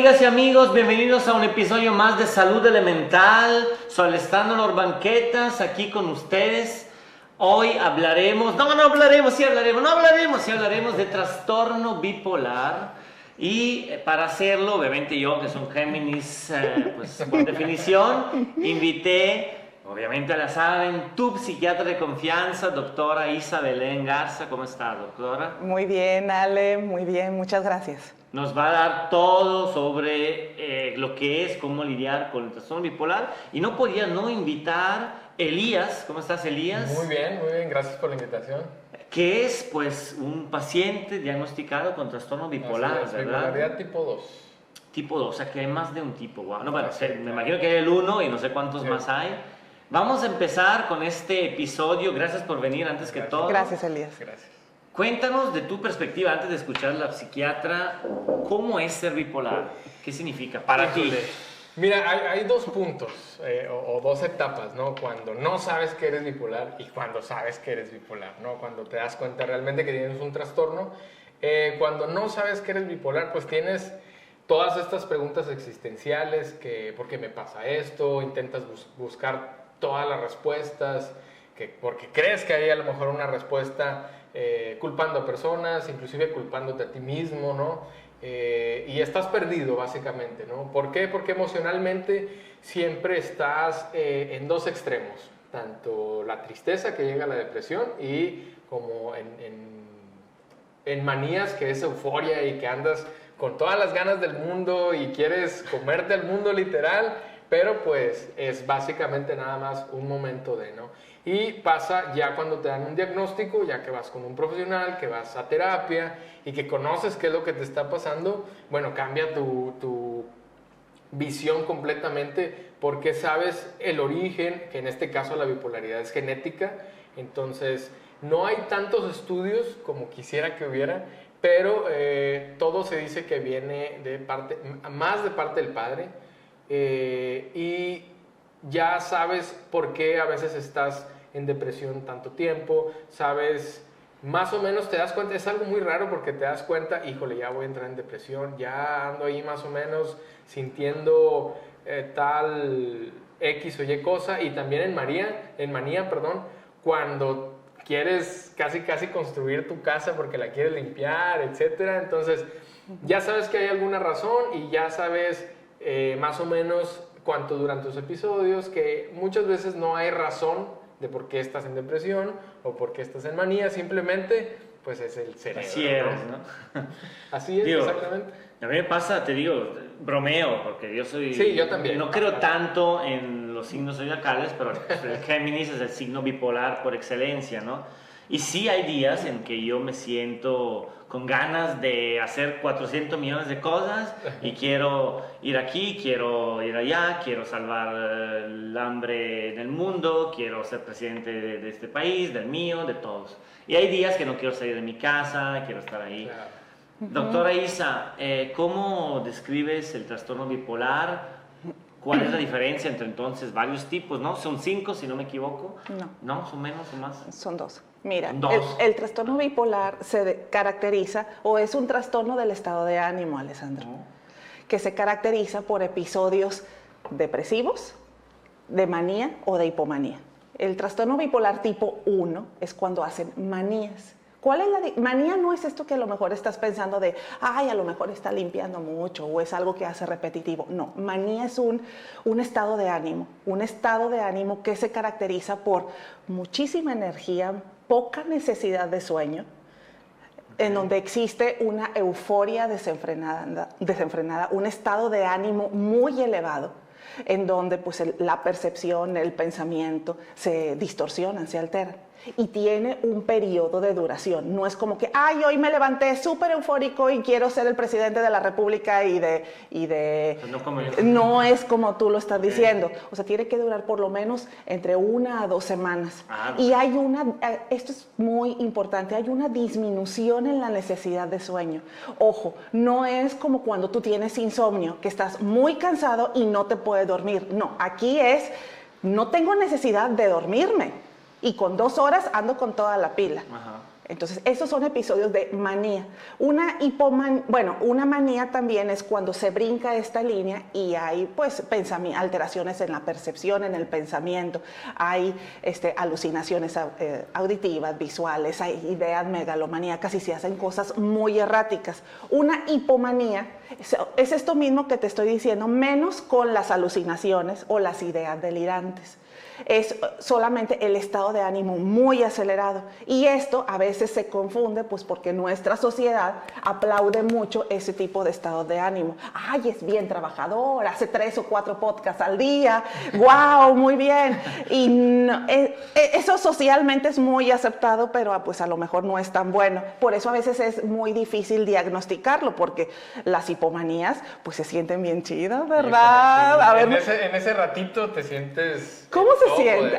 amigas y amigos? Bienvenidos a un episodio más de Salud Elemental. Soy Alessandro Norbanquetas, aquí con ustedes. Hoy hablaremos de trastorno bipolar. Y para hacerlo, obviamente yo, que soy un Géminis, pues por definición, invité, obviamente la saben, tu psiquiatra de confianza, doctora Isa Belén Garza. ¿Cómo está, doctora? Muy bien, Ale, muy bien, muchas gracias. Nos va a dar todo sobre lo que es, cómo lidiar con el trastorno bipolar. Y no podía no invitar a Elías. ¿Cómo estás, Elías? Muy bien, gracias por la invitación. Que es, pues, un paciente diagnosticado con trastorno bipolar, es, ¿verdad? bipolaridad tipo 2. Tipo 2, o sea que hay más de un tipo. Wow. No, bueno, me imagino que hay el 1 y no sé cuántos más hay. Vamos a empezar con este episodio. Gracias por venir antes que todo. Gracias, Elías. Gracias. Cuéntanos de tu perspectiva, antes de escuchar a la psiquiatra, ¿cómo es ser bipolar? ¿Qué significa para ti? Mira, hay dos puntos o dos etapas, ¿no? Cuando no sabes que eres bipolar y cuando sabes que eres bipolar, ¿no? Cuando te das cuenta realmente que tienes un trastorno. Cuando no sabes que eres bipolar, pues tienes todas estas preguntas existenciales, que ¿por qué me pasa esto? Intentas buscar todas las respuestas, porque crees que hay a lo mejor una respuesta culpando a personas, inclusive culpándote a ti mismo, ¿no? Y estás perdido básicamente, ¿no? ¿Por qué? Porque emocionalmente siempre estás en dos extremos, tanto la tristeza que llega a la depresión y como en manías, que es euforia y que andas con todas las ganas del mundo y quieres comerte el mundo literal, pero pues es básicamente nada más un momento de, ¿no? Y pasa ya cuando te dan un diagnóstico, ya que vas con un profesional, que vas a terapia y que conoces qué es lo que te está pasando, bueno, cambia tu visión completamente, porque sabes el origen, que en este caso la bipolaridad es genética. Entonces no hay tantos estudios como quisiera que hubiera, pero todo se dice que viene más de parte del padre, y ya sabes por qué a veces estás en depresión tanto tiempo, sabes, más o menos te das cuenta. Es algo muy raro porque te das cuenta, híjole, ya voy a entrar en depresión, ya ando ahí más o menos sintiendo tal X o Y cosa. Y también en manía, cuando quieres casi construir tu casa porque la quieres limpiar, etcétera. Entonces ya sabes que hay alguna razón y ya sabes más o menos cuánto duran tus episodios, que muchas veces no hay razón de por qué estás en depresión o por qué estás en manía, simplemente pues es el cerebro. Así es, ¿no? Así es, exactamente. A mí me pasa, te digo, bromeo, porque yo soy... Sí, yo también. No creo tanto en los signos zodiacales, pero el Géminis es el signo bipolar por excelencia, ¿no? Y sí hay días en que yo me siento con ganas de hacer 400 millones de cosas y quiero ir aquí, quiero ir allá, quiero salvar el hambre en el mundo, quiero ser presidente de este país, del mío, de todos. Y hay días que no quiero salir de mi casa, quiero estar ahí. Claro. Doctora Isa, ¿cómo describes el trastorno bipolar? ¿Cuál es la diferencia entre entonces varios tipos, no? Son 5, si no me equivoco. ¿No? ¿Son menos o más? Son 2. Mira, el trastorno bipolar se caracteriza, o es un trastorno del estado de ánimo, Alessandro, que se caracteriza por episodios depresivos, de manía o de hipomanía. El trastorno bipolar tipo 1 es cuando hacen manías. ¿Cuál es la manía? No es esto que a lo mejor estás pensando de, ay, a lo mejor está limpiando mucho o es algo que hace repetitivo. No, manía es un estado de ánimo que se caracteriza por muchísima energía, poca necesidad de sueño, en donde existe una euforia desenfrenada, un estado de ánimo muy elevado, en donde pues la percepción, el pensamiento se distorsionan, se alteran. Y tiene un periodo de duración. No es como que, ay, hoy me levanté súper eufórico y quiero ser el presidente de la República No es como tú lo estás diciendo. O sea, tiene que durar por lo menos entre 1 a 2 semanas. Y hay esto es muy importante, hay una disminución en la necesidad de sueño. Ojo, no es como cuando tú tienes insomnio, que estás muy cansado y no te puedes dormir. No, aquí no tengo necesidad de dormirme. Y con 2 horas ando con toda la pila. Entonces, esos son episodios de manía. Una manía también es cuando se brinca esta línea y hay pues alteraciones en la percepción, en el pensamiento, hay alucinaciones auditivas, visuales, hay ideas megalomaníacas y se hacen cosas muy erráticas. Una hipomanía es esto mismo que te estoy diciendo, menos con las alucinaciones o las ideas delirantes. Es solamente el estado de ánimo muy acelerado y esto a veces se confunde pues porque nuestra sociedad aplaude mucho ese tipo de estado de ánimo. ¡Ay, es bien trabajador! Hace 3 o 4 podcasts al día. ¡Wow! Muy bien. Y no, eso socialmente es muy aceptado, pero pues a lo mejor no es tan bueno. Por eso a veces es muy difícil diagnosticarlo porque las hipomanías pues se sienten bien chidas, ¿verdad? A ver, en ese ratito te sientes... ¿Cómo se siente?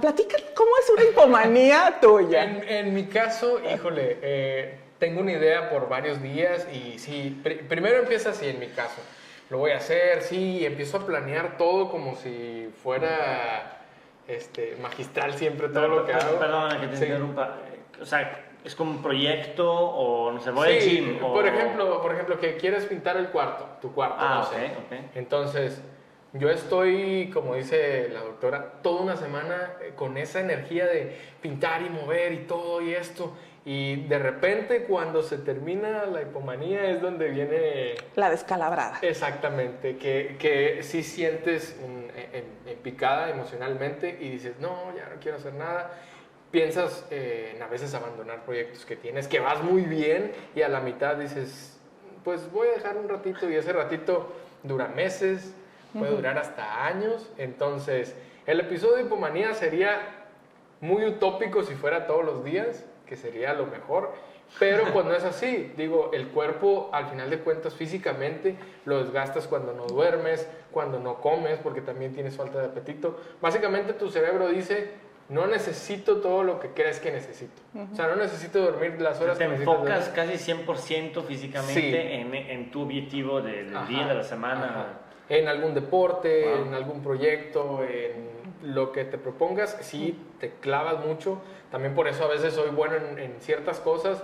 Platica cómo es una hipomanía tuya. En mi caso, híjole, tengo una idea por varios días y sí, primero empieza así en mi caso. Lo voy a hacer, sí, empiezo a planear todo como si fuera magistral siempre todo lo que hago. Perdóname que te interrumpa. O sea, ¿es como un proyecto o no sé, voy al gym? Por ejemplo, que quieres pintar tu cuarto, no sé. Okay. Entonces... yo estoy, como dice la doctora, toda una semana con esa energía de pintar y mover y todo y esto. Y de repente cuando se termina la hipomanía es donde viene... la descalabrada. Exactamente, que sí sientes en picada emocionalmente y dices, no, ya no quiero hacer nada. Piensas en a veces abandonar proyectos que tienes, que vas muy bien y a la mitad dices, pues voy a dejar un ratito y ese ratito dura meses. Puede durar hasta años. Entonces, el episodio de hipomanía sería muy utópico si fuera todos los días, que sería lo mejor. Pero cuando es así, digo, el cuerpo, al final de cuentas, físicamente, lo desgastas cuando no duermes, cuando no comes, porque también tienes falta de apetito. Básicamente, tu cerebro dice, no necesito todo lo que crees que necesito. O sea, no necesito dormir las horas que necesito. Te enfocas casi 100% físicamente en tu objetivo del día, de la semana. Ajá. En algún deporte, en algún proyecto, en lo que te propongas, sí te clavas mucho. También por eso a veces soy bueno en ciertas cosas,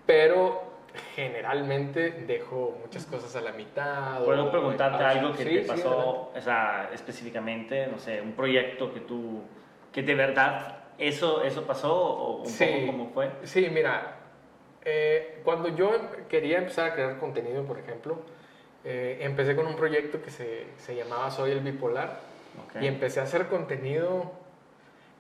pero generalmente dejo muchas cosas a la mitad. ¿Puedo preguntarte algo que te pasó específicamente? No sé, un proyecto que de verdad eso pasó o un poco cómo fue. Sí, mira, cuando yo quería empezar a crear contenido, por ejemplo, empecé con un proyecto que se llamaba Soy el Bipolar y empecé a hacer contenido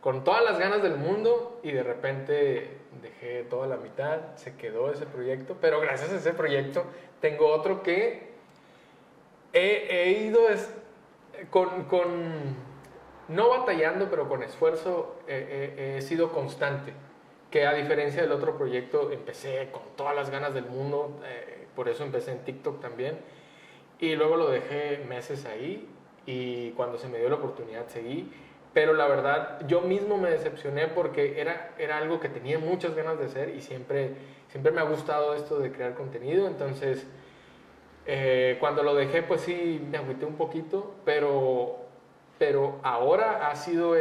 con todas las ganas del mundo y de repente dejé toda la mitad, se quedó ese proyecto, pero gracias a ese proyecto tengo otro que he ido no batallando, pero con esfuerzo he sido constante, que a diferencia del otro proyecto empecé con todas las ganas del mundo, por eso empecé en TikTok también. Y luego lo dejé meses ahí y cuando se me dio la oportunidad seguí. Pero la verdad, yo mismo me decepcioné porque era algo que tenía muchas ganas de hacer y siempre me ha gustado esto de crear contenido. Entonces, cuando lo dejé, pues sí, me agüité un poquito, pero ahora ha sido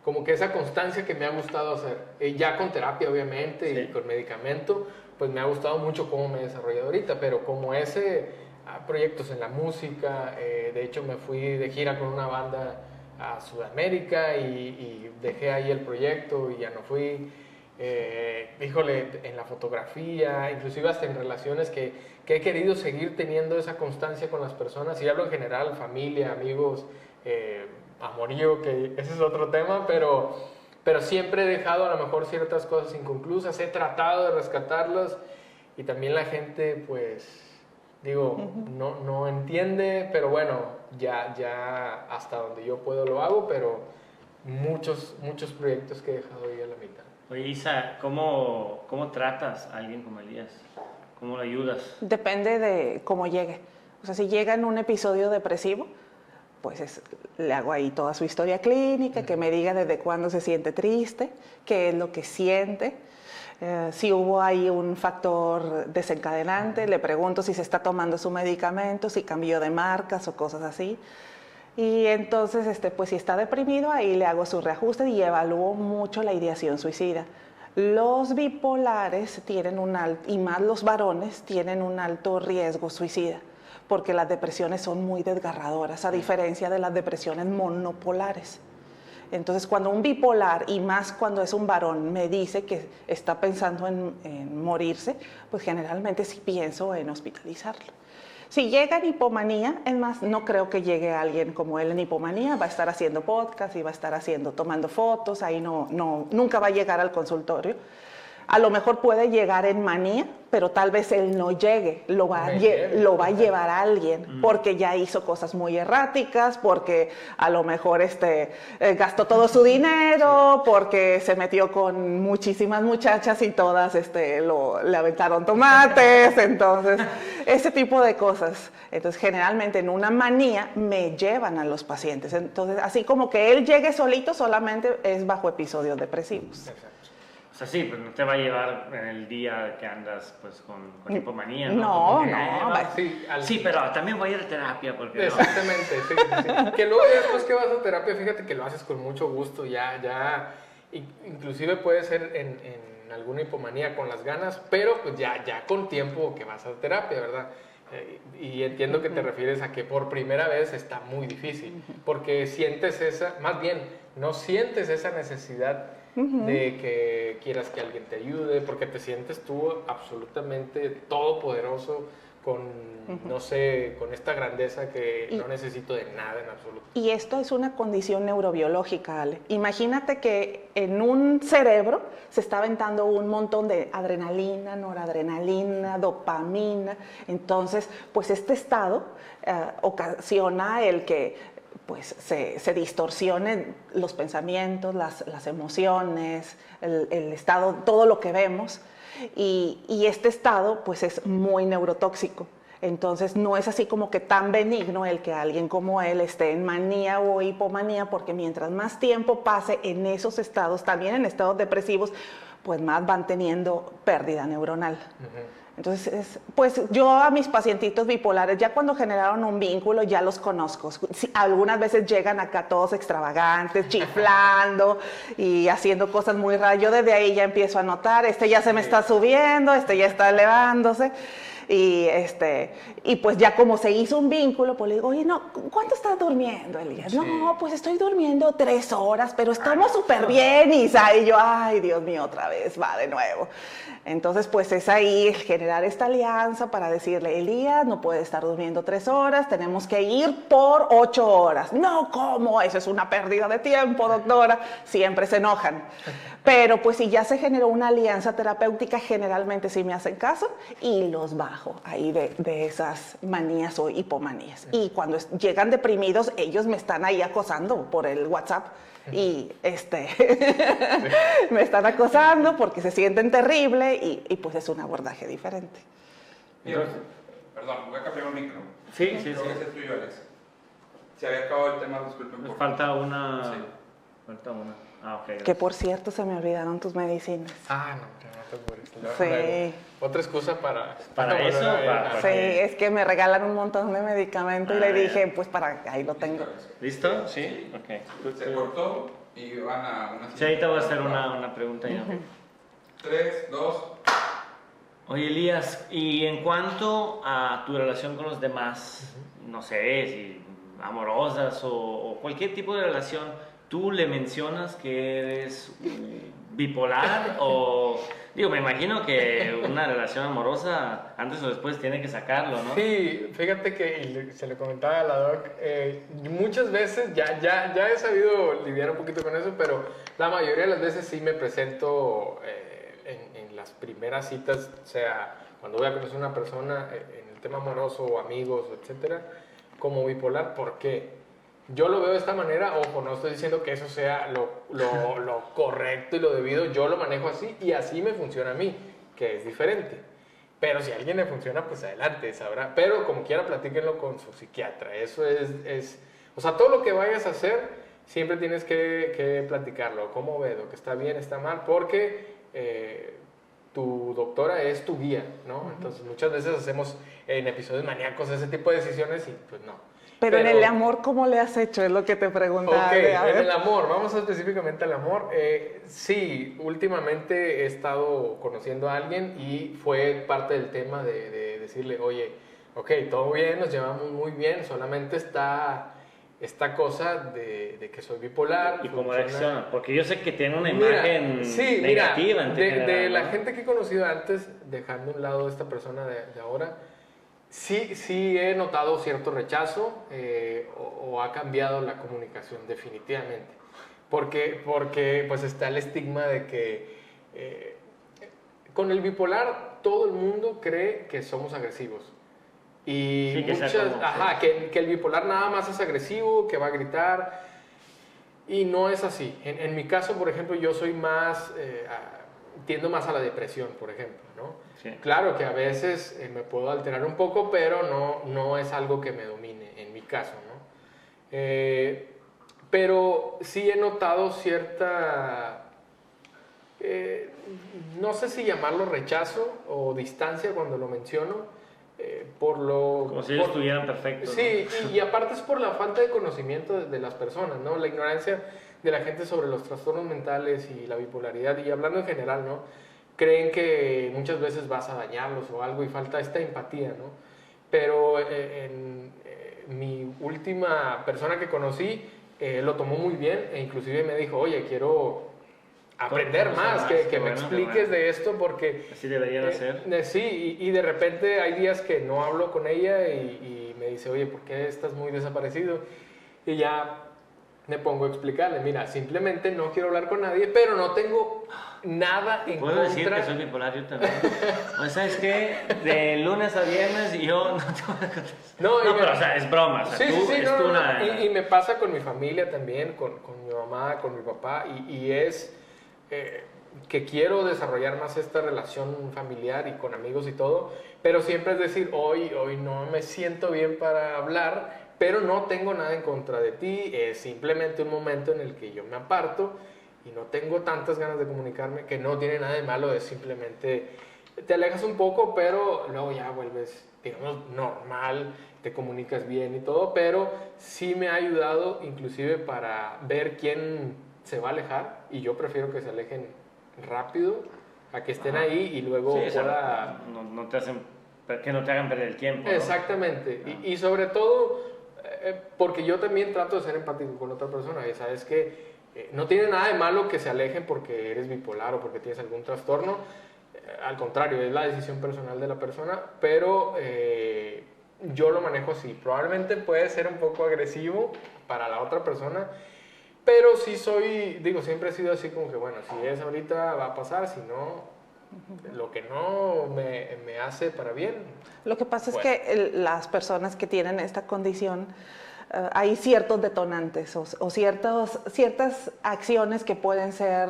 como que esa constancia que me ha gustado hacer. Ya con terapia, obviamente, y con medicamento, pues me ha gustado mucho cómo me he desarrollado ahorita, pero como proyectos en la música, de hecho me fui de gira con una banda a Sudamérica y dejé ahí el proyecto y ya no fui, en la fotografía, inclusive hasta en relaciones que he querido seguir teniendo esa constancia con las personas, y hablo en general, familia, amigos, amorío, que ese es otro tema, pero siempre he dejado a lo mejor ciertas cosas inconclusas, he tratado de rescatarlas y también la gente, pues, digo, no entiende, pero bueno, ya hasta donde yo puedo lo hago, pero muchos proyectos que he dejado ahí a la mitad. Oye, Isa, ¿cómo tratas a alguien como Elías? ¿Cómo lo ayudas? Depende de cómo llegue. O sea, si llega en un episodio depresivo, pues le hago ahí toda su historia clínica, que me diga desde cuándo se siente triste, qué es lo que siente. Si hubo ahí un factor desencadenante, le pregunto si se está tomando su medicamento, si cambió de marcas o cosas así. Y entonces, pues si está deprimido, ahí le hago su reajuste y evalúo mucho la ideación suicida. Los bipolares tienen y más los varones, tienen un alto riesgo suicida, porque las depresiones son muy desgarradoras, a diferencia de las depresiones monopolares. Entonces, cuando un bipolar, y más cuando es un varón, me dice que está pensando en morirse, pues generalmente sí pienso en hospitalizarlo. Si llega en hipomanía, es más, no creo que llegue alguien como él en hipomanía, va a estar haciendo podcast y va a estar tomando fotos, ahí nunca va a llegar al consultorio. A lo mejor puede llegar en manía, pero tal vez él no llegue, lo va a llevar a alguien, porque ya hizo cosas muy erráticas, porque a lo mejor gastó todo su dinero, porque se metió con muchísimas muchachas y todas le aventaron tomates, entonces ese tipo de cosas. Entonces generalmente en una manía me llevan a los pacientes, entonces así como que él llegue solito, solamente es bajo episodios depresivos. Exacto. O sea, sí, pues no te va a llevar en el día que andas pues con hipomanía, ¿no? Sí, pero también voy a ir a terapia porque exactamente, sí. Que luego después que vas a terapia, fíjate que lo haces con mucho gusto, ya inclusive puede ser en alguna hipomanía con las ganas, pero pues ya con tiempo que vas a terapia, ¿verdad? Y entiendo que te refieres a que por primera vez está muy difícil, porque no sientes esa necesidad de que quieras que alguien te ayude, porque te sientes tú absolutamente todopoderoso no sé, con esta grandeza que no necesito de nada en absoluto. Y esto es una condición neurobiológica, Ale. Imagínate que en un cerebro se está aventando un montón de adrenalina, noradrenalina, dopamina. Entonces, pues este estado ocasiona el que pues se distorsionen los pensamientos, las emociones, el estado, todo lo que vemos. Y este estado pues es muy neurotóxico. Entonces no es así como que tan benigno el que alguien como él esté en manía o hipomanía, porque mientras más tiempo pase en esos estados, también en estados depresivos, pues más van teniendo pérdida neuronal. Entonces, pues yo a mis pacientitos bipolares, ya cuando generaron un vínculo, ya los conozco. Algunas veces llegan acá todos extravagantes, chiflando y haciendo cosas muy raras. Yo desde ahí ya empiezo a notar, ya se me está subiendo, ya está elevándose. Y pues ya como se hizo un vínculo, pues le digo, oye, no, ¿cuánto estás durmiendo, Elías? Sí. No, pues estoy durmiendo 3 horas, pero estamos súper bien, Isa. Y yo, ay, Dios mío, otra vez, va de nuevo. Entonces, pues es ahí generar esta alianza para decirle, Elías, no puede estar durmiendo 3 horas, tenemos que ir por 8 horas. No, ¿cómo? Eso es una pérdida de tiempo, doctora. Siempre se enojan. Pero pues si ya se generó una alianza terapéutica, generalmente sí me hacen caso y los bajo ahí de esas manías o hipomanías. Y cuando llegan deprimidos, ellos me están ahí acosando por el WhatsApp. Y me están acosando porque se sienten terrible y pues es un abordaje diferente. Mira, perdón, voy a cambiar un micro. Sí. Creo que es tuyo, Alex. Se había acabado el tema, disculpen. Nos falta una. Sí. Falta una. Ah, ok. Que por cierto se me olvidaron tus medicinas. Ah, no te apures. Sí. Otra excusa para eso. Sí, es que me regalan un montón de medicamento y le dije, pues ahí lo tengo. ¿Listo? Sí. Ok. Se cortó y van a una... Sí, ahorita voy a hacer una pregunta ya. 3, 2... Oye, Elías, y en cuanto a tu relación con los demás, no sé, si amorosas o cualquier tipo de relación, ¿tú le mencionas que eres bipolar o...? Digo, me imagino que una relación amorosa antes o después tiene que sacarlo, ¿no? Sí, fíjate que se le comentaba a la doc, muchas veces ya he sabido lidiar un poquito con eso, pero la mayoría de las veces sí me presento en las primeras citas, o sea, cuando voy a conocer a una persona en el tema amoroso o amigos, etcétera, como bipolar, porque yo lo veo de esta manera, ojo, no estoy diciendo que eso sea lo correcto y lo debido, yo lo manejo así y así me funciona a mí, que es diferente. Pero si a alguien le funciona, pues adelante, sabrá. Pero como quiera, platíquenlo con su psiquiatra. Eso es o sea, todo lo que vayas a hacer, siempre tienes que platicarlo. ¿Cómo ves? ¿Lo que está bien, está mal? Porque tu doctora es tu guía, ¿no? Entonces, muchas veces hacemos en episodios maníacos ese tipo de decisiones y pues no. Pero en el amor, ¿cómo le has hecho? Es lo que te preguntaba. Ok, en el amor, vamos específicamente al amor. Sí, últimamente he estado conociendo a alguien y fue parte del tema de decirle, oye, ok, todo bien, nos llevamos muy bien, solamente está esta cosa de que soy bipolar. ¿Y cómo reacciona? Porque yo sé que tiene una imagen negativa. De la gente que he conocido antes, dejando a un lado a esta persona de ahora, sí he notado cierto rechazo o ha cambiado la comunicación definitivamente. Porque pues está el estigma de que con el bipolar todo el mundo cree que somos agresivos. Y sí, que el bipolar nada más es agresivo, que va a gritar. Y no es así. En mi caso, por ejemplo, yo soy más, tiendo más a la depresión, por ejemplo, ¿no? Sí. Claro que a veces me puedo alterar un poco, pero no es algo que me domine, en mi caso, ¿no? Pero sí he notado cierta, no sé si llamarlo rechazo o distancia cuando lo menciono, como si ellos estuvieran perfectos. Sí, ¿no? y aparte es por la falta de conocimiento de las personas, ¿no? La ignorancia de la gente sobre los trastornos mentales y la bipolaridad, y hablando en general, ¿no? Creen que muchas veces vas a dañarlos o algo y falta esta empatía, ¿no? Pero mi última persona que conocí lo tomó muy bien e inclusive me dijo, oye, quiero aprender más, que me expliques de esto porque... Así deberían hacer. Sí, y de repente hay días que no hablo con ella y me dice, oye, ¿por qué estás muy desaparecido? Y ya me pongo a explicarle, mira, simplemente no quiero hablar con nadie, pero no tengo nada en contra... ¿Puedo decir que soy bipolar yo también? O sea, es que de lunes a viernes yo no tengo nada que contestar. No, pero o sea, es broma. O sea, y me pasa con mi familia también, con mi mamá, con mi papá, y es... que quiero desarrollar más esta relación familiar y con amigos y todo, pero siempre es decir, hoy no me siento bien para hablar, pero no tengo nada en contra de ti, es simplemente un momento en el que yo me aparto y no tengo tantas ganas de comunicarme, que no tiene nada de malo, es simplemente te alejas un poco, pero luego ya vuelves, digamos, normal, te comunicas bien y todo, pero sí me ha ayudado inclusive para ver quién se va a alejar, y yo prefiero que se alejen rápido a que estén ahí y luego sí, pueda... que no te hagan perder el tiempo, ¿no? Exactamente, y sobre todo porque yo también trato de ser empático con otra persona, y sabes que no tiene nada de malo que se alejen porque eres bipolar o porque tienes algún trastorno, al contrario, es la decisión personal de la persona, pero yo lo manejo así, probablemente puede ser un poco agresivo para la otra persona, pero sí siempre he sido así como que, bueno, si es ahorita va a pasar, si no, lo que no me hace para bien. Lo que pasa es que las personas que tienen esta condición, hay ciertos detonantes o ciertas acciones que pueden ser,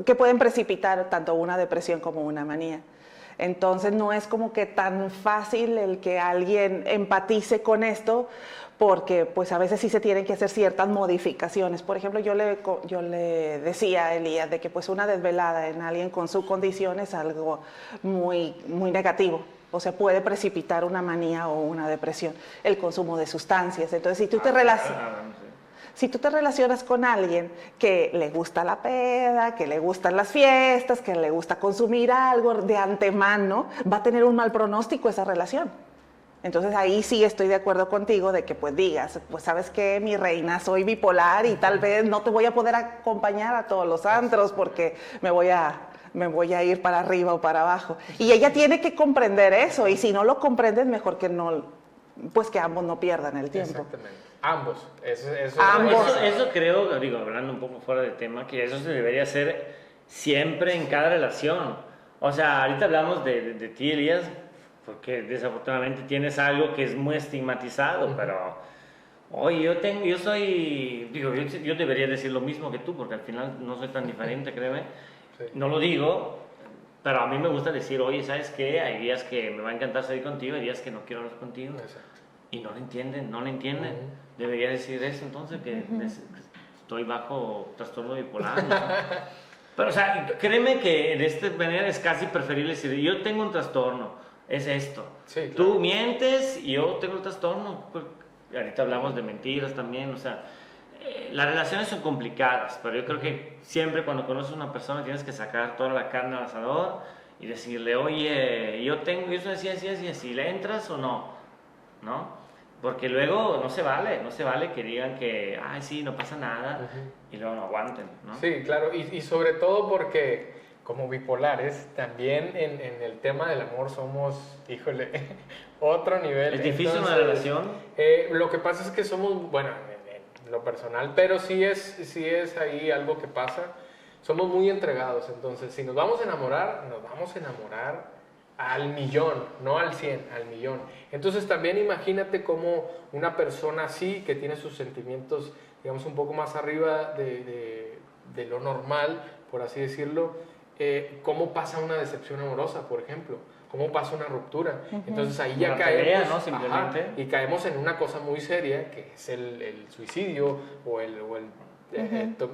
que pueden precipitar tanto una depresión como una manía. Entonces no es como que tan fácil el que alguien empatice con esto, porque pues a veces sí se tienen que hacer ciertas modificaciones. Por ejemplo, yo le decía a Elías de que pues una desvelada en alguien con su condición es algo muy, muy negativo. O sea, puede precipitar una manía o una depresión, el consumo de sustancias. Entonces, si tú te relacionas con alguien que le gusta la peda, que le gustan las fiestas, que le gusta consumir algo de antemano, va a tener un mal pronóstico esa relación. Entonces ahí sí estoy de acuerdo contigo de que pues digas, pues sabes qué, mi reina, soy bipolar y tal vez no te voy a poder acompañar a todos los antros porque me voy a ir para arriba o para abajo. Y ella tiene que comprender eso, y si no lo comprendes, mejor que no, pues que ambos no pierdan el tiempo. Exactamente. Ambos. Eso creo, hablando un poco fuera de tema, que eso se debería hacer siempre en cada relación. O sea, ahorita hablamos de ti, Elías, porque desafortunadamente tienes algo que es muy estigmatizado, pero oye, yo debería decir lo mismo que tú, porque al final no soy tan diferente, créeme. Sí. No lo digo, pero a mí me gusta decir, oye, ¿sabes qué? Hay días que me va a encantar salir contigo, hay días que no quiero hablar contigo. Exacto. Y no lo entienden. Debería decir eso entonces, que estoy bajo trastorno bipolar, ¿no? Pero, o sea, créeme que de esta manera es casi preferible decir, yo tengo un trastorno, es esto. Sí, claro. Tú mientes y yo tengo el trastorno. Ahorita hablamos de mentiras también, o sea, las relaciones son complicadas, pero yo creo que siempre cuando conoces a una persona tienes que sacar toda la carne al asador y decirle, oye, yo soy así, ¿le entras o no? ¿No? Porque luego no se vale que digan que, ay, sí, no pasa nada, y luego no aguanten, ¿no? Sí, claro, y sobre todo porque como bipolares, también en el tema del amor somos, híjole, otro nivel. ¿Es difícil Entonces, una relación? Lo que pasa es que somos, bueno, en lo personal, pero sí es ahí algo que pasa, somos muy entregados, entonces si nos vamos a enamorar al millón, no al 100, al millón. Entonces también imagínate cómo una persona así, que tiene sus sentimientos, digamos, un poco más arriba de lo normal, por así decirlo, cómo pasa una decepción amorosa, por ejemplo, cómo pasa una ruptura. Entonces ahí ya caemos, pelea, ¿no? Simplemente. y caemos en una cosa muy seria, que es el suicidio o el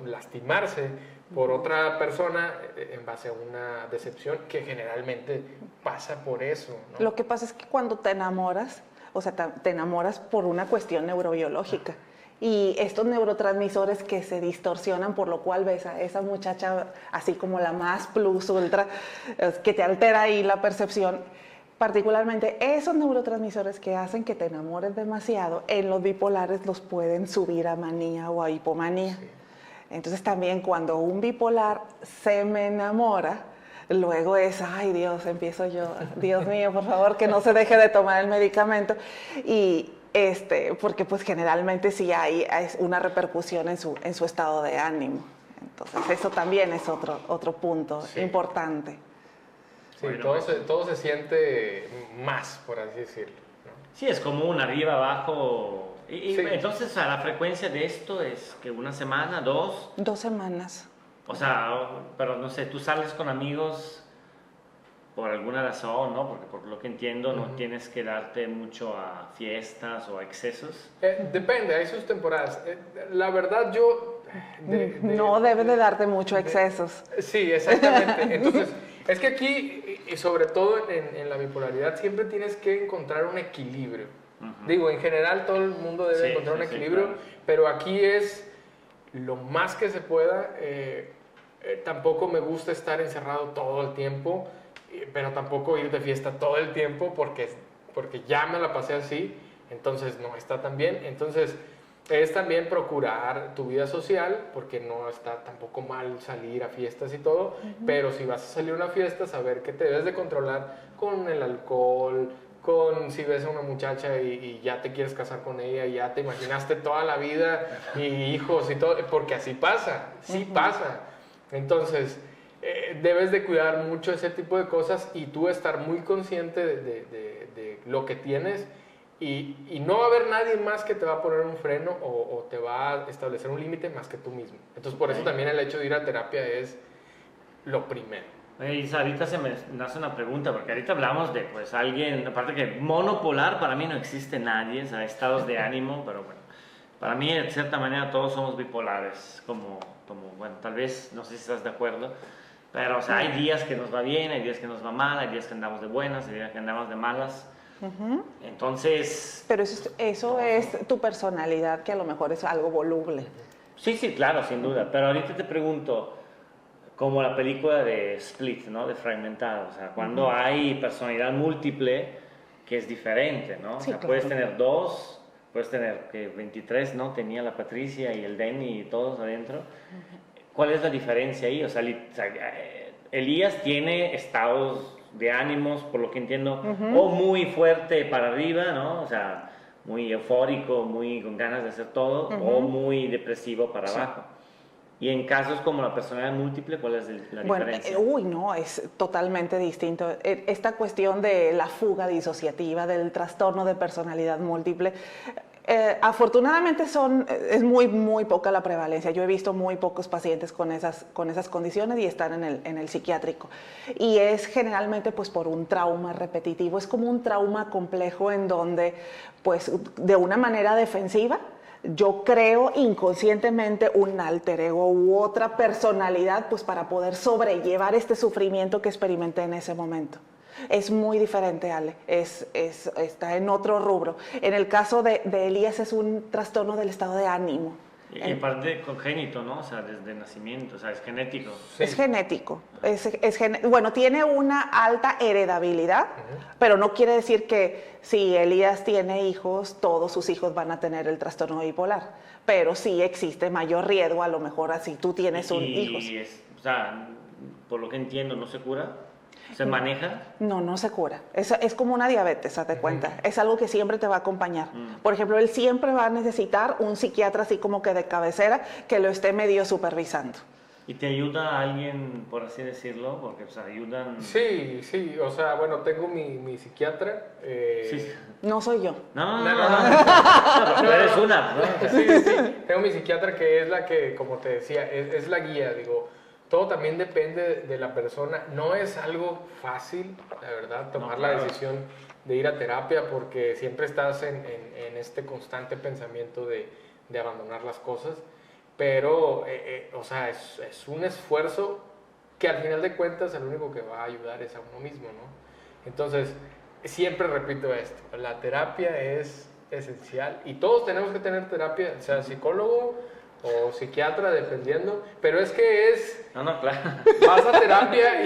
lastimarse por otra persona en base a una decepción que generalmente pasa por eso, ¿no? Lo que pasa es que cuando te enamoras, o sea, te enamoras por una cuestión neurobiológica. Y estos neurotransmisores que se distorsionan, por lo cual ves a esa muchacha así como la más plus ultra, que te altera ahí la percepción. Particularmente esos neurotransmisores que hacen que te enamores demasiado, en los bipolares los pueden subir a manía o a hipomanía. Sí. Entonces también cuando un bipolar se me enamora, luego es, ay Dios, empiezo yo, Dios mío, por favor, que no se deje de tomar el medicamento. Y porque pues generalmente sí hay una repercusión en su estado de ánimo. Entonces eso también es otro punto importante. Sí, bueno, todo se siente más, por así decirlo, ¿no? Sí, es como un arriba, abajo. Sí. Entonces, la frecuencia de esto es que una semana, 2. 2 semanas. O sea, pero no sé, tú sales con amigos por alguna razón, ¿no? Porque por lo que entiendo no tienes que darte mucho a fiestas o a excesos. Depende, hay sus temporadas. La verdad yo... no debes de darte mucho a excesos. Sí, exactamente. Entonces, es que aquí, y sobre todo en la bipolaridad, siempre tienes que encontrar un equilibrio. Digo, en general todo el mundo debe encontrar un equilibrio, claro. Pero aquí es lo más que se pueda. Tampoco me gusta estar encerrado todo el tiempo, pero tampoco ir de fiesta todo el tiempo porque ya me la pasé así, entonces no está tan bien. Entonces es también procurar tu vida social, porque no está tampoco mal salir a fiestas y todo, pero si vas a salir a una fiesta, saber que te debes de controlar con el alcohol, con si ves a una muchacha y ya te quieres casar con ella y ya te imaginaste toda la vida y hijos y todo, porque así pasa, sí pasa. Entonces debes de cuidar mucho ese tipo de cosas y tú estar muy consciente de lo que tienes y no va a haber nadie más que te va a poner un freno o te va a establecer un límite más que tú mismo. Entonces por eso también el hecho de ir a terapia es lo primero. Isa, ahorita se me nace una pregunta, porque ahorita hablamos de pues alguien, aparte que monopolar, para mí no existe nadie, o sea, estados de ánimo, pero bueno, para mí de cierta manera todos somos bipolares, como bueno, tal vez, no sé si estás de acuerdo, pero o sea, hay días que nos va bien, hay días que nos va mal, hay días que andamos de buenas, hay días que andamos de malas. Entonces... Pero eso es tu personalidad, que a lo mejor es algo voluble. Sí, claro, sin duda, pero ahorita te pregunto, como la película de Split, ¿no? De Fragmentado, o sea, cuando hay personalidad múltiple, que es diferente, ¿no? Sí, o sea, claro. puedes tener 2, puedes tener que 23, ¿no? Tenía la Patricia y el Denny y todos adentro. ¿Cuál es la diferencia ahí? O sea, Elías tiene estados de ánimos, por lo que entiendo, o muy fuerte para arriba, ¿no? O sea, muy eufórico, muy con ganas de hacer todo, o muy depresivo para abajo. Y en casos como la personalidad múltiple, ¿cuál es la diferencia? No, es totalmente distinto. Esta cuestión de la fuga disociativa, del trastorno de personalidad múltiple, afortunadamente es muy, muy poca la prevalencia. Yo he visto muy pocos pacientes con esas condiciones y están en el psiquiátrico. Y es generalmente pues por un trauma repetitivo, es como un trauma complejo en donde pues de una manera defensiva, yo creo inconscientemente un alter ego u otra personalidad pues para poder sobrellevar este sufrimiento que experimenté en ese momento. Es muy diferente, Ale. Está en otro rubro. En el caso de Elías es un trastorno del estado de ánimo. Y parte congénito, ¿no? O sea, desde nacimiento, o sea, es genético. Sí. Es genético. Bueno, tiene una alta heredabilidad, pero no quiere decir que si Elías tiene hijos, todos sus hijos van a tener el trastorno bipolar. Pero sí existe mayor riesgo, a lo mejor así tú tienes hijos. O sea, por lo que entiendo, ¿no se cura? ¿Se maneja? No se cura. Es como una diabetes, haz de cuenta. Es algo que siempre te va a acompañar. Por ejemplo, él siempre va a necesitar un psiquiatra así como que de cabecera que lo esté medio supervisando. ¿Y te ayuda alguien, por así decirlo? Porque o sea, ayudan... Sí, o sea, bueno, tengo mi psiquiatra. Sí. No soy yo. No, eres una, ¿no? Sí, tengo mi psiquiatra que es la que, como te decía, es la guía, digo. Todo también depende de la persona. No es algo fácil, la verdad, tomar la decisión de ir a terapia porque siempre estás en este constante pensamiento de abandonar las cosas. Pero, o sea, es un esfuerzo que al final de cuentas el único que va a ayudar es a uno mismo, ¿no? Entonces, siempre repito esto, la terapia es esencial y todos tenemos que tener terapia, sea psicólogo o psiquiatra, dependiendo, pero es que claro. Vas a terapia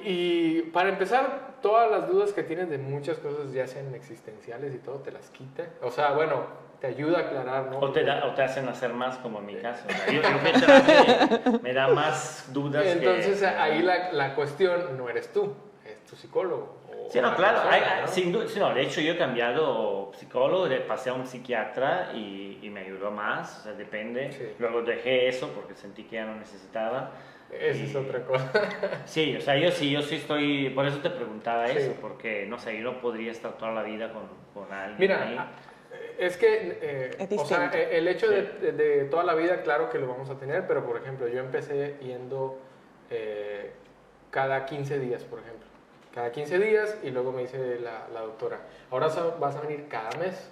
y para empezar, todas las dudas que tienes de muchas cosas, ya sean existenciales y todo, te las quita. O sea, bueno, te ayuda a aclarar, ¿no? O te hacen hacer más, como en mi caso. Yo terapia me da más dudas. Entonces, ahí la cuestión no eres tú, es tu psicólogo. Sí, no, claro. Persona, ¿no? Sin duda, sí, no, de hecho, yo he cambiado psicólogo, pasé a un psiquiatra y me ayudó más, o sea, depende. Sí. Luego dejé eso porque sentí que ya no necesitaba. Esa es otra cosa. Sí, o sea, yo sí estoy, por eso te preguntaba Sí. eso, porque, no sé, yo no podría estar toda la vida con alguien. Mira, ahí. es que, o sea, el hecho de toda la vida, claro que lo vamos a tener, pero por ejemplo, yo empecé yendo cada 15 días, por ejemplo. Cada 15 días y luego me dice la doctora, ahora vas a venir cada mes.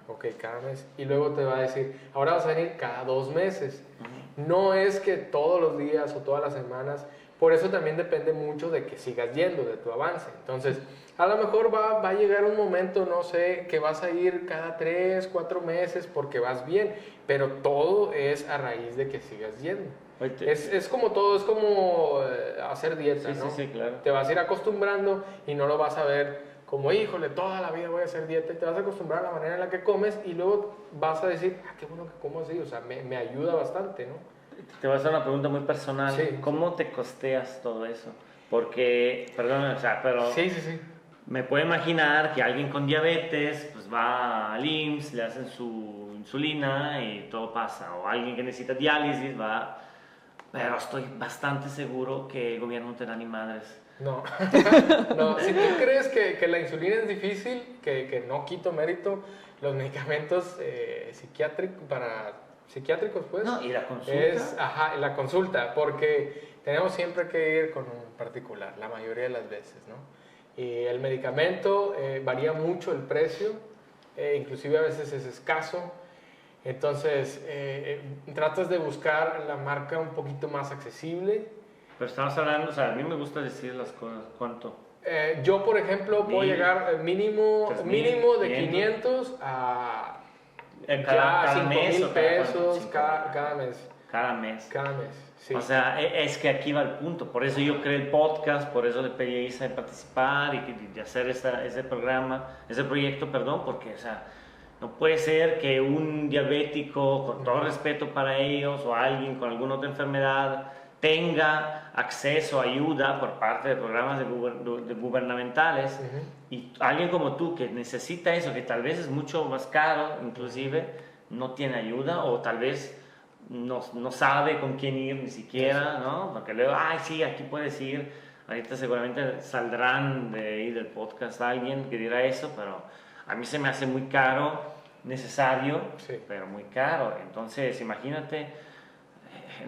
Ok, cada mes. Y luego te va a decir, ahora vas a venir cada 2 meses. No es que todos los días o todas las semanas, por eso también depende mucho de que sigas yendo, de tu avance. Entonces, a lo mejor va a llegar un momento, no sé, que vas a ir cada 3, 4 meses porque vas bien, pero todo es a raíz de que sigas yendo. Es como todo, es como hacer dieta, ¿no? Sí, claro. Te vas a ir acostumbrando y no lo vas a ver como, híjole, toda la vida voy a hacer dieta, y te vas a acostumbrar a la manera en la que comes y luego vas a decir, qué bueno que como así, o sea, me ayuda bastante, ¿no? Te voy a hacer una pregunta muy personal. Sí. ¿Cómo te costeas todo eso? Porque, perdón, o sea, pero... Sí. Me puedo imaginar que alguien con diabetes pues va al IMSS, le hacen su insulina y todo pasa. O alguien que necesita diálisis va... Pero estoy bastante seguro que el gobierno no te da ni madres. No, si tú crees que la insulina es difícil, que no quito mérito, los medicamentos psiquiátricos, pues. No, ¿y la consulta? La consulta, porque tenemos siempre que ir con un particular, la mayoría de las veces, ¿no? Y el medicamento varía mucho el precio, inclusive a veces es escaso. Entonces, tratas de buscar la marca un poquito más accesible. Pero estamos hablando, o sea, a mí me gusta decir las cosas, ¿cuánto? Yo, por ejemplo, puedo llegar mínimo de 500 a cada 5,000 pesos cada mes. Cada mes. Cada mes, sí. O sea, es que aquí va el punto. Por eso yo creé el podcast, por eso le pedí a Isa de participar y de hacer ese proyecto, porque, o sea, no puede ser que un diabético, con todo respeto para ellos, o alguien con alguna otra enfermedad, tenga acceso a ayuda por parte de programas gubernamentales, y alguien como tú que necesita eso, que tal vez es mucho más caro, inclusive, no tiene ayuda, o tal vez no sabe con quién ir ni siquiera, ¿no? Porque luego, sí, aquí puedes ir. Ahorita seguramente saldrán de ahí del podcast alguien que dirá eso, pero a mí se me hace muy caro, necesario, pero muy caro. Entonces, imagínate,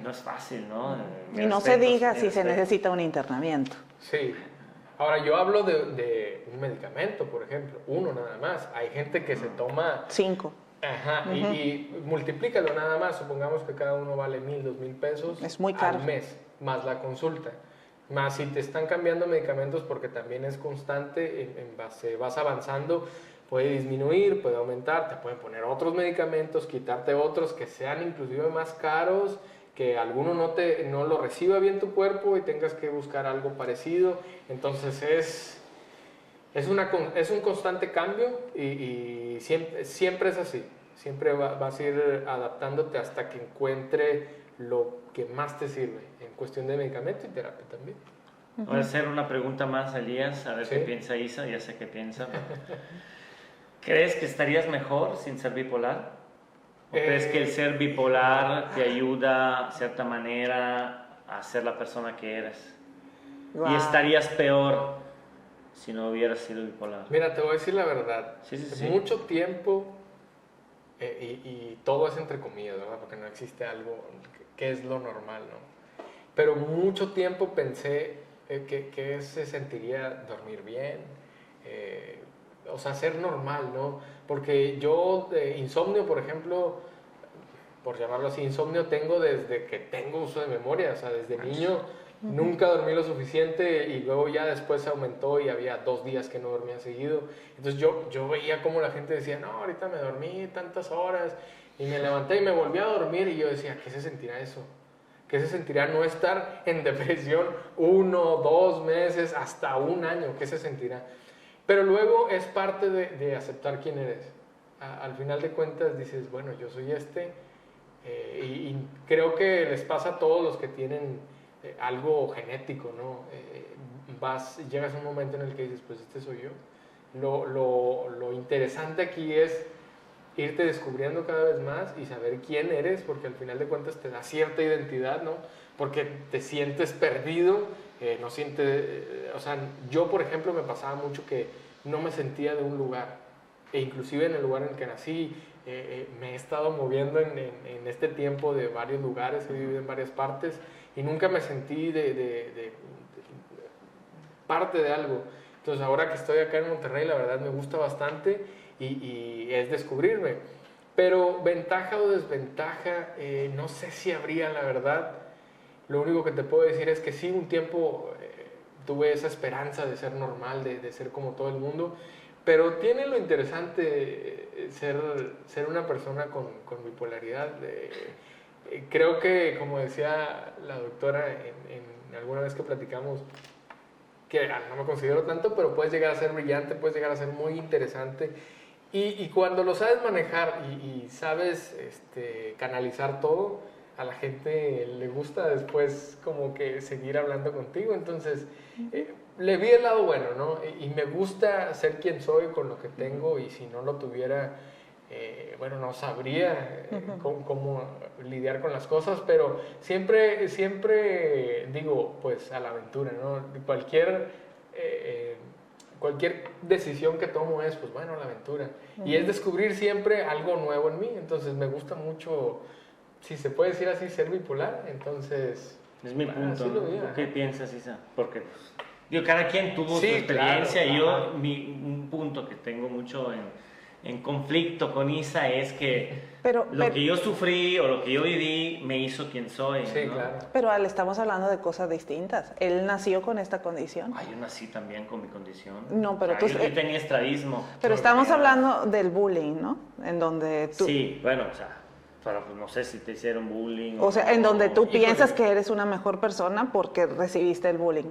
no es fácil, ¿no? Y no se diga si se necesita un internamiento. Sí. Ahora, yo hablo de un medicamento, por ejemplo, uno nada más. Hay gente que se toma 5. Ajá, y multiplícalo nada más, supongamos que cada uno vale 1,000, 2,000 pesos es muy caro. al mes, más la consulta. Más si te están cambiando medicamentos porque también es constante, vas avanzando, puede disminuir, puede aumentar, te pueden poner otros medicamentos, quitarte otros que sean inclusive más caros, que alguno no lo reciba bien tu cuerpo y tengas que buscar algo parecido. Entonces es un constante cambio y siempre es así. Siempre vas a ir adaptándote hasta que encuentre lo que más te sirve en cuestión de medicamento y terapia también. Voy a hacer una pregunta más, Elías, a ver qué piensa Isa, ya sé qué piensa. ¿Crees que estarías mejor sin ser bipolar? ¿O crees que el ser bipolar te ayuda, de cierta manera, a ser la persona que eres? Wow. ¿Y estarías peor si no hubieras sido bipolar? Mira, te voy a decir la verdad. Sí. Mucho tiempo, y todo es entre comillas, ¿verdad? Porque no existe algo que es lo normal, ¿no? Pero mucho tiempo pensé que se sentiría dormir bien, o sea, ser normal, ¿no? Porque yo, insomnio, por ejemplo, por llamarlo así, insomnio tengo desde que tengo uso de memoria, o sea, desde niño nunca dormí lo suficiente y luego ya después aumentó y había 2 días que no dormía seguido. Entonces yo veía como la gente decía, no, ahorita me dormí tantas horas y me levanté y me volví a dormir y yo decía, ¿qué se sentirá eso? ¿Qué se sentirá no estar en depresión 1, 2 meses, hasta 1 año? ¿Qué se sentirá? Pero luego es parte de aceptar quién eres. Al final de cuentas dices, bueno, yo soy y creo que les pasa a todos los que tienen algo genético, ¿no? Llegas a un momento en el que dices, pues este soy yo. Lo interesante aquí es irte descubriendo cada vez más y saber quién eres, porque al final de cuentas te da cierta identidad, ¿no? Porque te sientes perdido, no sientes, o sea, yo por ejemplo me pasaba mucho que no me sentía de un lugar, e inclusive en el lugar en el que nací, me he estado moviendo en este tiempo de varios lugares, he vivido en varias partes y nunca me sentí de parte de algo. Entonces ahora que estoy acá en Monterrey, la verdad me gusta bastante y es descubrirme. Pero ventaja o desventaja, no sé si habría, la verdad. Lo único que te puedo decir es que sí, un tiempo tuve esa esperanza de ser normal, de ser como todo el mundo, pero tiene lo interesante ser una persona con bipolaridad. Creo que, como decía la doctora en alguna vez que platicamos, que no me considero tanto, pero puedes llegar a ser brillante, puedes llegar a ser muy interesante. Y cuando lo sabes manejar y sabes canalizar todo, a la gente le gusta después como que seguir hablando contigo. Entonces, le vi el lado bueno, ¿no? Y me gusta ser quien soy con lo que tengo, y si no lo tuviera, bueno, no sabría cómo lidiar con las cosas, pero siempre digo, pues a la aventura, ¿no? Cualquier decisión que tomo es, pues bueno, la aventura. Y es descubrir siempre algo nuevo en mí. Entonces me gusta mucho, si se puede decir así, ser bipolar. Entonces... Es mi punto, ¿no? ¿Qué piensas, Isa? Porque cada quien tuvo su experiencia. Claro, un punto que tengo mucho en conflicto con Isa es que lo que yo sufrí o lo que yo viví me hizo quien soy. Sí, ¿no? claro. Pero estamos hablando de cosas distintas. Él nació con esta condición. Yo nací también con mi condición. No, pero tú... Yo tenía estrabismo. Pero estamos hablando del bullying, ¿no? En donde tú... Sí, bueno, o sea, pero no sé si te hicieron bullying. O sea, en donde tú piensas que eres una mejor persona porque recibiste el bullying.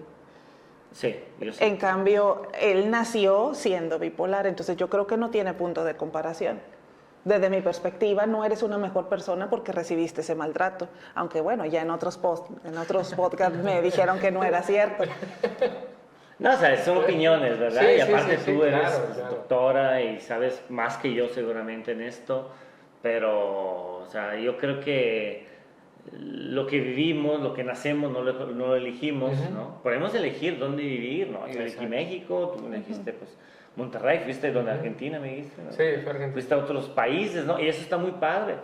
Sí, yo sí. En cambio, él nació siendo bipolar, entonces yo creo que no tiene punto de comparación. Desde mi perspectiva, no eres una mejor persona porque recibiste ese maltrato. Aunque bueno, ya en otros podcasts me dijeron que no era cierto. No, o sea, son opiniones, ¿verdad? Sí, y aparte tú eres claro. doctora y sabes más que yo seguramente en esto, pero, o sea, yo creo que lo que vivimos, lo que nacemos, no lo elegimos, ¿no? Podemos elegir dónde vivir, ¿no? Yo elegí México, tú elegiste, pues, Monterrey, fuiste donde Argentina, me dijiste, ¿no? Sí, fue Argentina. Fuiste a otros países, ¿no? Y eso está muy padre.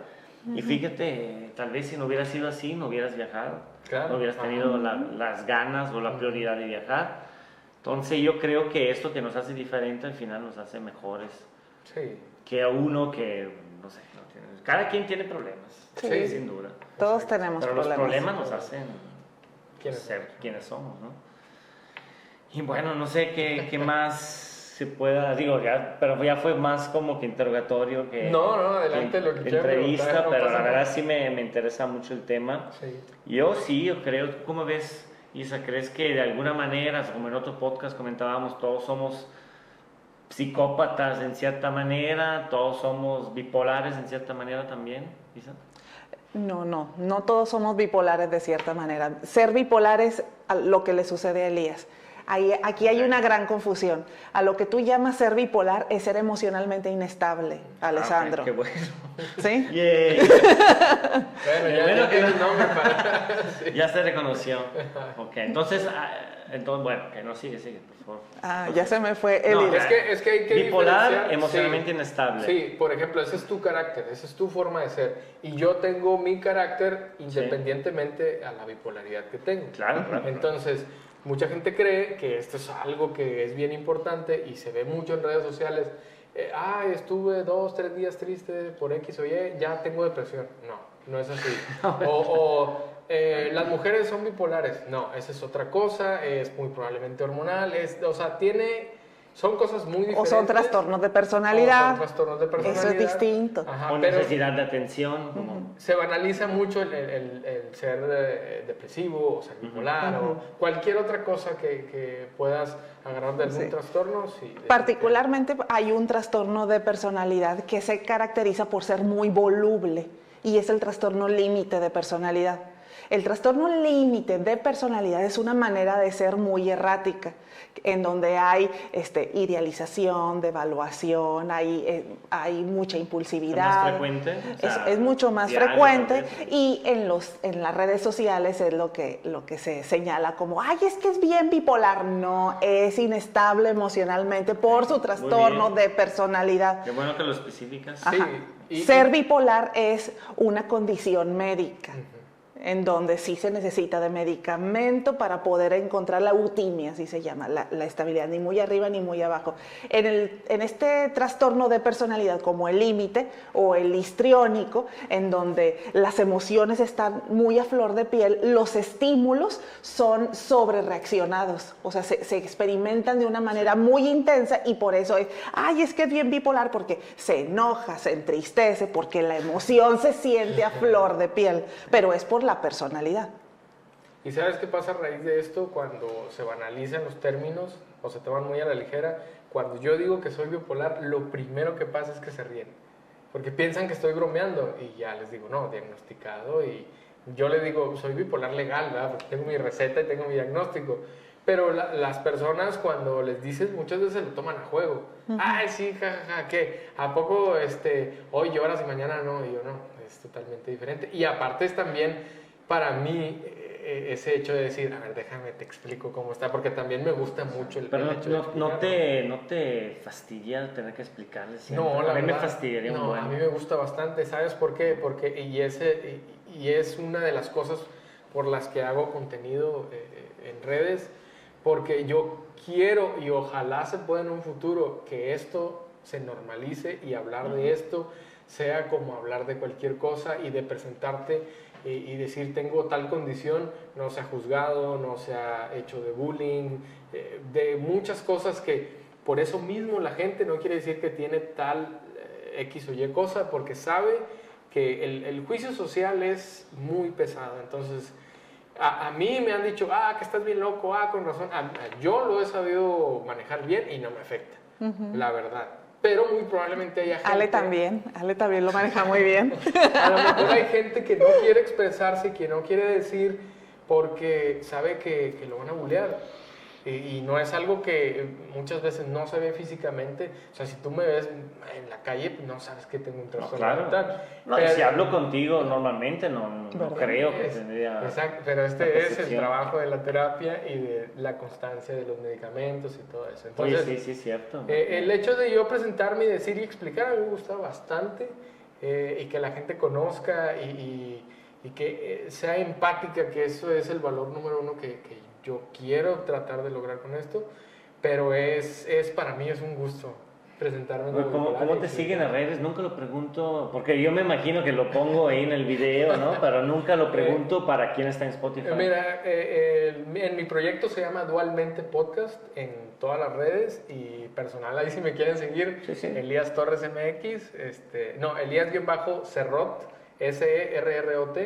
Y fíjate, tal vez si no hubiera sido así, no hubieras viajado, no hubieras tenido las ganas o la prioridad de viajar. Entonces yo creo que esto que nos hace diferente al final nos hace mejores que a uno que, no sé, no tiene. Cada quien tiene problemas, sin duda. Todos tenemos pero problemas. Los problemas nos hacen ser quienes somos, ¿no? Y bueno, no sé qué más se pueda, digo, pero ya fue más como que interrogatorio que... No, adelante, lo que quieras entrevista, preguntar, pero no la pasa verdad nada. sí me interesa mucho el tema. Sí. Yo creo, ¿cómo ves, Isa? ¿Crees que de alguna manera, como en otro podcast comentábamos, todos somos psicópatas en cierta manera, todos somos bipolares en cierta manera también, Isa? No todos somos bipolares de cierta manera. Ser bipolar es lo que le sucede a Elías. Aquí hay una gran confusión. A lo que tú llamas ser bipolar es ser emocionalmente inestable, Alessandro. Okay, qué bueno. ¿Sí? Yay. Bueno, ya tiene nombre para... Sí. Ya se reconoció. Ok, entonces bueno, que no sigue, por favor. Ya se me fue No, Elías. Es que hay que bipolar, diferenciar. emocionalmente inestable. Sí, por ejemplo, ese es tu carácter, esa es tu forma de ser. Y yo tengo mi carácter independientemente a la bipolaridad que tengo. Claro. Entonces, mucha gente cree que esto es algo que es bien importante y se ve mucho en redes sociales. Estuve 2-3 días triste por X o Y, ya tengo depresión. No es así. Las mujeres son bipolares. No, esa es otra cosa, es muy probablemente hormonal, son cosas muy diferentes. O son trastornos de personalidad. Eso es distinto. O necesidad de atención. Como... Se banaliza mucho el ser depresivo o ser bipolar o cualquier otra cosa que puedas agarrar de algún trastorno. Sí, particularmente hay un trastorno de personalidad que se caracteriza por ser muy voluble y es el trastorno límite de personalidad. El trastorno límite de personalidad es una manera de ser muy errática, en donde hay idealización, devaluación, hay mucha impulsividad. ¿Es más frecuente? Es mucho más frecuente y en las redes sociales es lo que se señala como, es que es bien bipolar. No, es inestable emocionalmente por su trastorno de personalidad. Qué bueno que lo especificas. Sí, ser bipolar es una condición médica. En donde sí se necesita de medicamento para poder encontrar la eutimia, así se llama, la estabilidad, ni muy arriba ni muy abajo. En este trastorno de personalidad, como el límite o el histriónico, en donde las emociones están muy a flor de piel, los estímulos son sobrereaccionados, o sea, se experimentan de una manera muy intensa y por eso es que es bien bipolar, porque se enoja, se entristece, porque la emoción se siente a flor de piel, pero es por la personalidad. ¿Y sabes qué pasa a raíz de esto? Cuando se banalizan los términos o se toman muy a la ligera, cuando yo digo que soy bipolar, lo primero que pasa es que se ríen, porque piensan que estoy bromeando y ya les digo, no, diagnosticado, y yo les digo, soy bipolar legal, ¿verdad? Porque tengo mi receta y tengo mi diagnóstico, pero las personas cuando les dices muchas veces lo toman a juego. Ay, sí, jajaja, ¿qué? ¿A poco hoy lloras y mañana no? Y yo no, es totalmente diferente. Y aparte es también para mí ese hecho de decir, a ver, déjame, te explico cómo está, porque también me gusta mucho el hecho de ¿No te fastidia tener que explicarles? No, la verdad, me fastidiaría un buen. A mí me gusta bastante, ¿sabes por qué? Porque es una de las cosas por las que hago contenido en redes, porque yo quiero y ojalá se pueda en un futuro que esto se normalice y hablar de esto sea como hablar de cualquier cosa y de presentarte y decir tengo tal condición, no sea juzgado, no sea hecho de bullying, de muchas cosas que por eso mismo la gente no quiere decir que tiene tal X o Y cosa, porque sabe que el juicio social es muy pesado. Entonces a mí me han dicho, que estás bien loco, con razón. Yo lo he sabido manejar bien y no me afecta, la verdad. Pero muy probablemente haya gente... Ale también lo maneja muy bien. A lo mejor hay gente que no quiere expresarse, que no quiere decir porque sabe que lo van a bullear. Y no es algo que muchas veces no se ve físicamente. O sea, si tú me ves en la calle, pues no sabes que tengo un trastorno mental. No, pero, y si hablo contigo normalmente, no creo que tendría... Exacto, pero es el trabajo de la terapia y de la constancia de los medicamentos y todo eso. Entonces, sí, cierto. El hecho de yo presentarme y decir y explicar a mí me gusta bastante, y que la gente conozca y que sea empática, que eso es el valor número uno que yo quiero tratar de lograr con esto, pero para mí es un gusto presentarme como bipolar. ¿Cómo te siguen las redes? Nunca lo pregunto, porque yo me imagino que lo pongo ahí en el video, ¿no? Pero nunca lo pregunto para quién está en Spotify. Mira, en mi proyecto se llama Dualmente Podcast en todas las redes y personal, ahí si me quieren seguir, sí. Elías Torres MX, Elías-Cerrot, SERROT.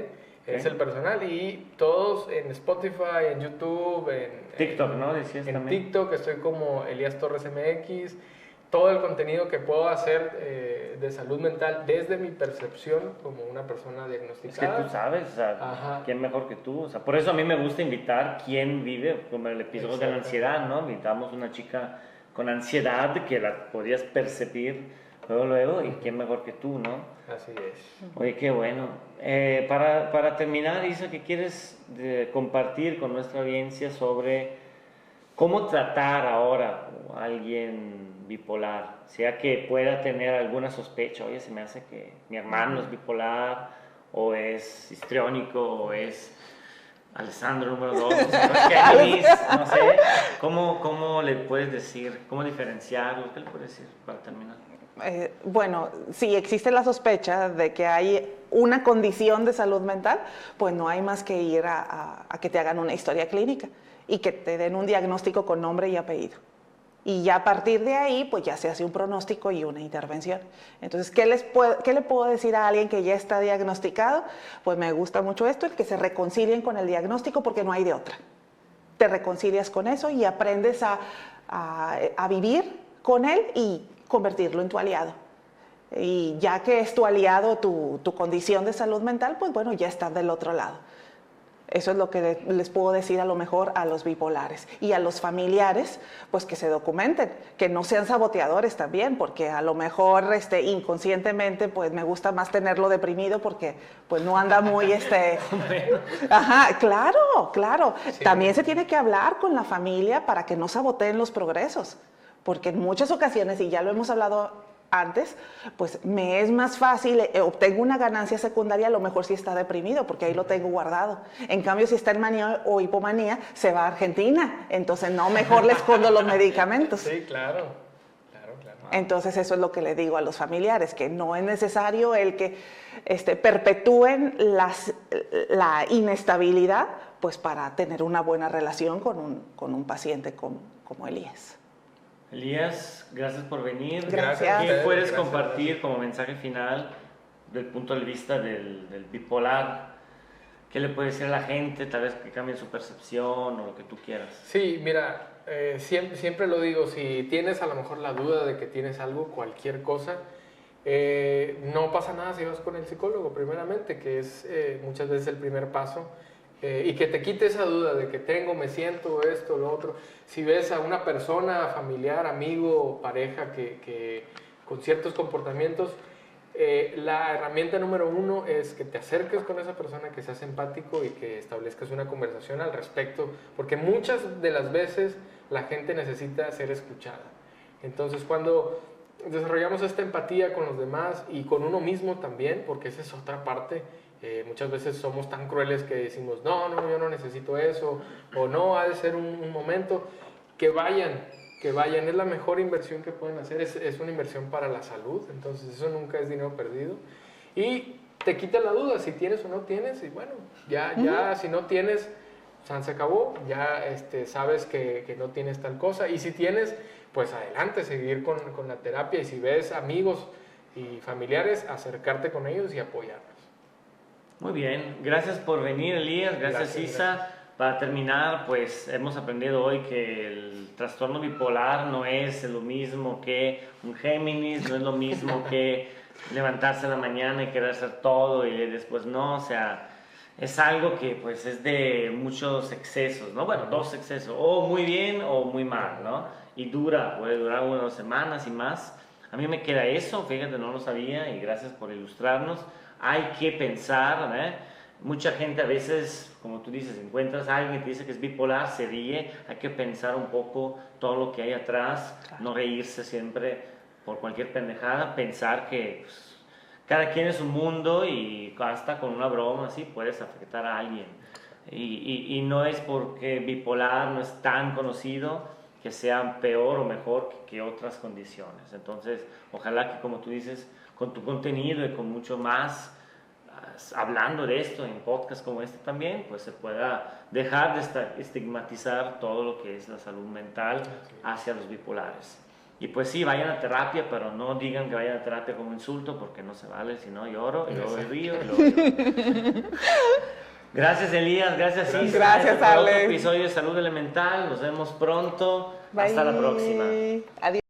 Es el personal y todos en Spotify, en YouTube, en TikTok, ¿no? Decías en también. TikTok estoy como Elías Torres MX. Todo el contenido que puedo hacer de salud mental desde mi percepción como una persona diagnosticada. Es que tú sabes, o sea, quién mejor que tú. O sea, por eso a mí me gusta invitar quién vive, como el episodio de la ansiedad, ¿no? Invitamos una chica con ansiedad que la podías percibir luego, y quién mejor que tú, ¿no? Así es. Oye, qué bueno. Para terminar, Isa, ¿qué quieres compartir con nuestra audiencia sobre cómo tratar ahora a alguien bipolar? Sea que pueda tener alguna sospecha, oye, se me hace que mi hermano es bipolar, o es histriónico, o es Alessandro número 2, no sé. ¿Cómo le puedes decir, cómo diferenciarlo? ¿Qué le puedes decir para terminar? Bueno, si existe la sospecha de que hay una condición de salud mental, pues no hay más que ir a que te hagan una historia clínica y que te den un diagnóstico con nombre y apellido. Y ya a partir de ahí, pues ya se hace un pronóstico y una intervención. Entonces, ¿qué le puedo decir a alguien que ya está diagnosticado? Pues me gusta mucho esto, el que se reconcilien con el diagnóstico porque no hay de otra. Te reconcilias con eso y aprendes a vivir con él y convertirlo en tu aliado. Y ya que es tu aliado tu condición de salud mental, pues bueno, ya estás del otro lado. Eso es lo que les puedo decir a lo mejor a los bipolares. Y a los familiares, pues que se documenten, que no sean saboteadores también, porque a lo mejor inconscientemente pues me gusta más tenerlo deprimido porque pues no anda muy Ajá, claro. Sí. También se tiene que hablar con la familia para que no saboteen los progresos, porque en muchas ocasiones, y ya lo hemos hablado antes, pues me es más fácil, obtengo una ganancia secundaria a lo mejor si está deprimido, porque ahí lo tengo guardado. En cambio, si está en manía o hipomanía, se va a Argentina. Entonces, no, mejor le escondo los medicamentos. Sí, claro. Entonces, eso es lo que le digo a los familiares, que no es necesario el que perpetúen la inestabilidad, pues para tener una buena relación con un paciente como Elías. Elías, gracias por venir. Gracias. ¿Qué puedes compartir como mensaje final del punto de vista del bipolar? ¿Qué le puedes decir a la gente? Tal vez que cambie su percepción o lo que tú quieras. Sí, mira, siempre lo digo, si tienes a lo mejor la duda de que tienes algo, cualquier cosa, no pasa nada si vas con el psicólogo primeramente, que es muchas veces el primer paso. Y que te quite esa duda de que me siento, esto, lo otro. Si ves a una persona, familiar, amigo o pareja que con ciertos comportamientos, la herramienta número 1 es que te acerques con esa persona, que seas empático y que establezcas una conversación al respecto, porque muchas de las veces la gente necesita ser escuchada. Entonces, cuando desarrollamos esta empatía con los demás y con uno mismo también, porque esa es otra parte. Muchas veces somos tan crueles que decimos, no, yo no necesito eso, o no, ha de ser un momento. Que vayan, es la mejor inversión que pueden hacer, es una inversión para la salud, entonces eso nunca es dinero perdido. Y te quita la duda si tienes o no tienes, y bueno, ya si no tienes, se acabó, ya sabes que no tienes tal cosa, y si tienes, pues adelante, seguir con la terapia, y si ves amigos y familiares, acercarte con ellos y apoyarlos. Muy bien, gracias por venir, Elías, gracias Isa. Gracias. Para terminar, pues hemos aprendido hoy que el trastorno bipolar no es lo mismo que un Géminis, no es lo mismo que levantarse en la mañana y querer hacer todo y después no, o sea, es algo que pues es de muchos excesos, ¿no? Bueno, 2 excesos, o muy bien o muy mal, ¿no? Y puede durar 1 o 2 semanas y más. A mí me queda eso, fíjate, no lo sabía y gracias por ilustrarnos. Hay que pensar, ¿eh? Mucha gente a veces, como tú dices, encuentras a alguien que te dice que es bipolar, se ríe, hay que pensar un poco todo lo que hay atrás, no reírse siempre por cualquier pendejada, pensar que pues, cada quien es un mundo y hasta con una broma así puedes afectar a alguien. Y no es porque bipolar no es tan conocido que sean peor o mejor que otras condiciones. Entonces, ojalá que, como tú dices, con tu contenido y con mucho más, hablando de esto en podcast como este también, pues se pueda dejar de estigmatizar todo lo que es la salud mental hacia los bipolares. Y pues sí, vayan a terapia, pero no digan que vayan a terapia como insulto, porque no se vale, si no lloro, y luego río, y luego lloro. Gracias, Elías, gracias, Isa. Gracias, por Ale. otro episodio de Salud Elemental. Nos vemos pronto. Bye. Hasta la próxima. Adiós.